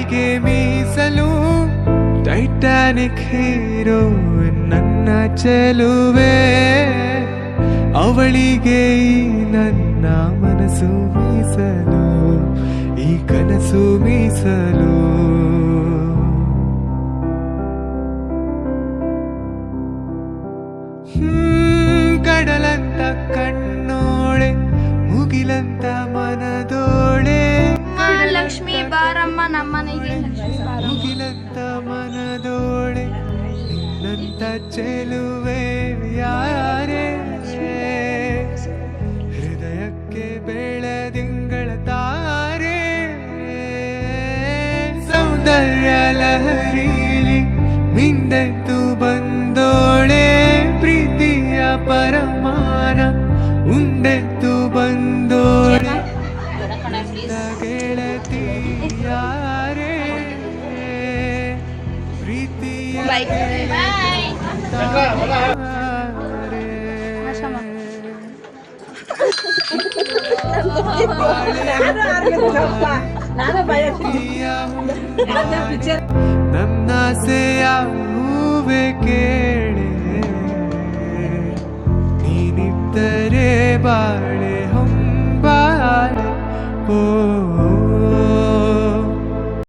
ಅವಳಿಗೆ ಮೀಸಲು Titanic hero ನನ್ನ ಚೆಲುವೆ, ಅವಳಿಗೆ ಈ ನನ್ನ ಮನಸ್ಸು ಮೀಸಲು, ಈ ಕನಸು ಮೀಸಲು. ಕಡಲಂತ ಕಣ್ಣೋಳೆ, ಮುಗಿಲಂತ ಮನದೋಳೆ, ಲಕ್ಷ್ಮಿ ಬಾರಮ್ಮ ನಮ್ಮನೆಗೆ. ಮುಗಿಲಂತ ಮನದೋಳೆ, ನಿನ್ನಂತ ಚೆಲುವೆ ಯಾರೇ, ಹೃದಯಕ್ಕೆ ಬೆಳದಿಂಗಳ ತಾರೆ, ಸೌಂದರ್ಯ ಲಹರೀಲಿ ಮಿಂದೆದ್ದು ಬಂದೋಳೆ, ಪ್ರೀತಿಯ ಪರಮಾನ ಉಂಡೆದ್ದು ಬಂದೋಳೆ, ಗೆಳತಿ ಯಾರೇ, ಪ್ರೀತಿಯ ನನ್ನಾಸೆಯ ಹೂವೆ ಕೇಳೆ, ನೀನಿದ್ದರೆ ಬಾಳೆ.